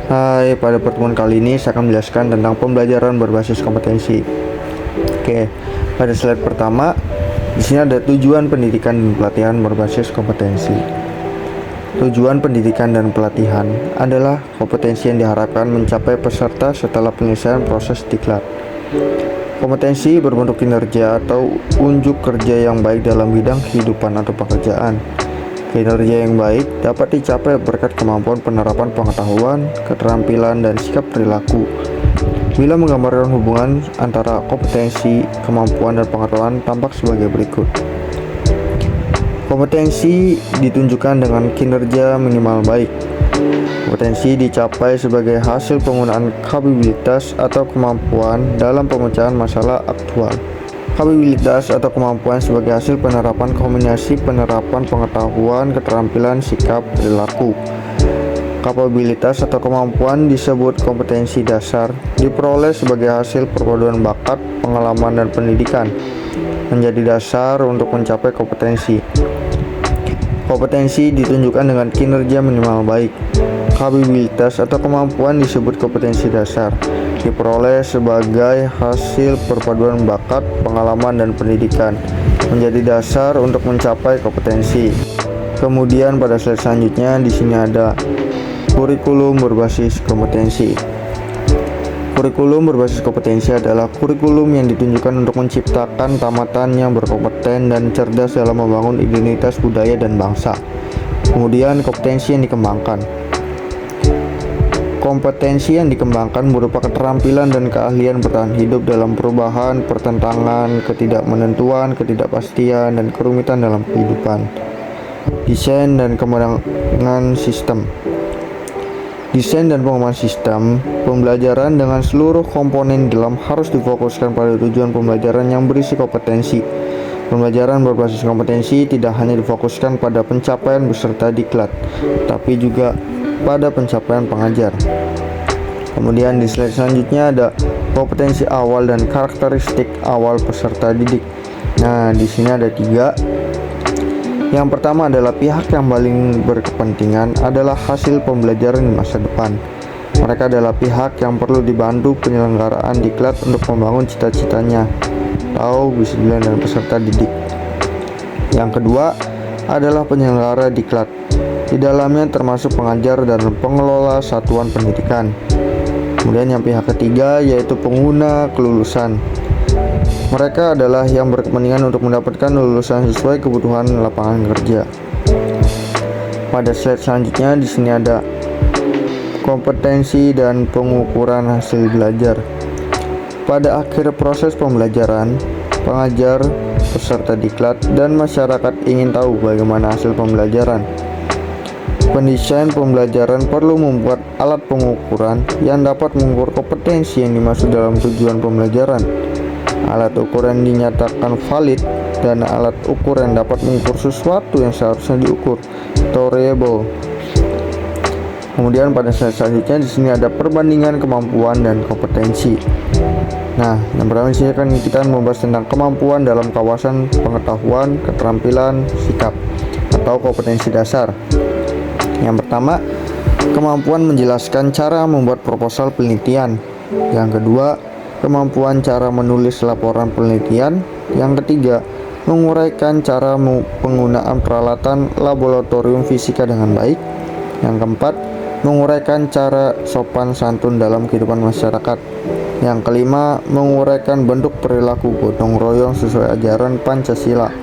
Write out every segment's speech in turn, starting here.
Hai, pada pertemuan kali ini saya akan menjelaskan tentang pembelajaran berbasis kompetensi. Oke, pada slide pertama, di sini ada tujuan pendidikan dan pelatihan berbasis kompetensi. Tujuan pendidikan dan pelatihan adalah kompetensi yang diharapkan mencapai peserta setelah penyelesaian proses diklat. Kompetensi berbentuk kinerja atau unjuk kerja yang baik dalam bidang kehidupan atau pekerjaan. Kinerja yang baik dapat dicapai berkat kemampuan penerapan pengetahuan, keterampilan, dan sikap perilaku. Bila menggambarkan hubungan antara kompetensi, kemampuan, dan pengetahuan tampak sebagai berikut. Kompetensi ditunjukkan dengan kinerja minimal baik. Kompetensi dicapai sebagai hasil penggunaan kapabilitas atau kemampuan dalam pemecahan masalah aktual. Kapabilitas atau kemampuan sebagai hasil penerapan kombinasi penerapan pengetahuan, keterampilan, sikap, perilaku. Kapabilitas atau kemampuan disebut kompetensi dasar, diperoleh sebagai hasil perpaduan bakat, pengalaman, dan pendidikan, menjadi dasar untuk mencapai kompetensi. Kompetensi ditunjukkan dengan kinerja minimal baik. Kapabilitas atau kemampuan disebut kompetensi dasar, diperoleh sebagai hasil perpaduan bakat, pengalaman, dan pendidikan, menjadi dasar untuk mencapai kompetensi. Kemudian pada slide selanjutnya di sini ada kurikulum berbasis kompetensi. Kurikulum berbasis kompetensi adalah kurikulum yang ditunjukkan untuk menciptakan tamatan yang berkompeten dan cerdas dalam membangun identitas budaya dan bangsa. Kemudian kompetensi yang dikembangkan. Kompetensi yang dikembangkan berupa keterampilan dan keahlian bertahan hidup dalam perubahan, pertentangan, ketidakmenentuan, ketidakpastian, dan kerumitan dalam kehidupan. Desain dan pengembangan sistem. Desain dan pengembangan sistem pembelajaran dengan seluruh komponen dalam harus difokuskan pada tujuan pembelajaran yang berisi kompetensi. Pembelajaran berbasis kompetensi tidak hanya difokuskan pada pencapaian peserta diklat, tapi juga pada pencapaian pengajar. Kemudian di slide selanjutnya ada kompetensi awal dan karakteristik awal peserta didik. Nah, di sini ada 3. Yang pertama adalah pihak yang paling berkepentingan adalah hasil pembelajaran di masa depan. Mereka adalah pihak yang perlu dibantu penyelenggaraan diklat untuk membangun cita-citanya atau bisa dilihat dari peserta didik. Yang kedua adalah penyelenggara diklat. Di dalamnya termasuk pengajar dan pengelola satuan pendidikan. Kemudian yang pihak ketiga yaitu pengguna kelulusan. Mereka adalah yang berkepentingan untuk mendapatkan lulusan sesuai kebutuhan lapangan kerja. Pada slide selanjutnya di sini ada kompetensi dan pengukuran hasil belajar. Pada akhir proses pembelajaran, pengajar, peserta diklat, dan masyarakat ingin tahu bagaimana hasil pembelajaran. Pendesain pembelajaran perlu membuat alat pengukuran yang dapat mengukur kompetensi yang dimaksud dalam tujuan pembelajaran. Alat ukur yang dinyatakan valid dan alat ukur yang dapat mengukur sesuatu yang seharusnya diukur atau reliable. Kemudian pada slide selanjutnya di sini ada perbandingan kemampuan dan kompetensi. Nah, yang pertama di sini kita membahas tentang kemampuan dalam kawasan pengetahuan, keterampilan, sikap atau kompetensi dasar. Yang pertama, kemampuan menjelaskan cara membuat proposal penelitian. Yang kedua, kemampuan cara menulis laporan penelitian. Yang ketiga, menguraikan cara penggunaan peralatan laboratorium fisika dengan baik. Yang keempat, menguraikan cara sopan santun dalam kehidupan masyarakat. Yang kelima, menguraikan bentuk perilaku gotong royong sesuai ajaran Pancasila.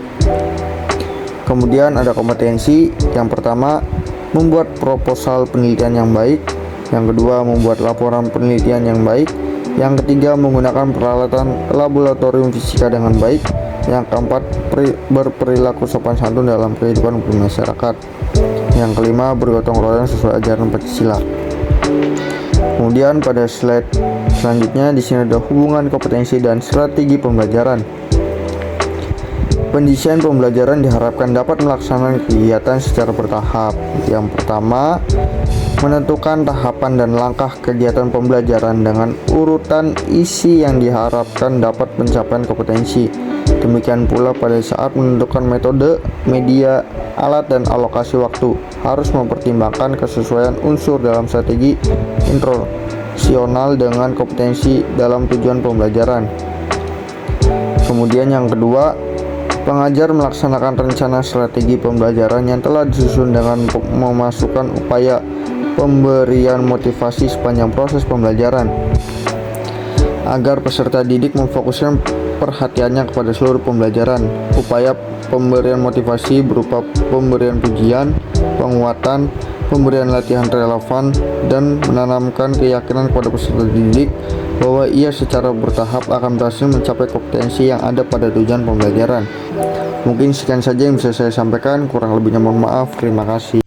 Kemudian ada kompetensi. Yang pertama, membuat proposal penelitian yang baik. Yang kedua, membuat laporan penelitian yang baik. Yang ketiga, menggunakan peralatan laboratorium fisika dengan baik. Yang keempat, berperilaku sopan santun dalam kehidupan bermasyarakat. Yang kelima, bergotong royong sesuai ajaran Pancasila. Kemudian pada slide selanjutnya di sini ada hubungan kompetensi dan strategi pembelajaran. Pendesain pembelajaran diharapkan dapat melaksanakan kegiatan secara bertahap. Yang pertama, menentukan tahapan dan langkah kegiatan pembelajaran dengan urutan isi yang diharapkan dapat pencapaian kompetensi. Demikian pula pada saat menentukan metode, media, alat, dan alokasi waktu, harus mempertimbangkan kesesuaian unsur dalam strategi instruksional dengan kompetensi dalam tujuan pembelajaran. Kemudian yang kedua, pengajar melaksanakan rencana strategi pembelajaran yang telah disusun dengan memasukkan upaya pemberian motivasi sepanjang proses pembelajaran, agar peserta didik memfokuskan perhatiannya kepada seluruh pembelajaran. Upaya pemberian motivasi berupa pemberian pujian, penguatan, pemberian latihan relevan, dan menanamkan keyakinan kepada peserta didik bahwa ia secara bertahap akan berhasil mencapai kompetensi yang ada pada tujuan pembelajaran. Mungkin sekian saja yang bisa saya sampaikan, kurang lebihnya mohon maaf. Terima kasih.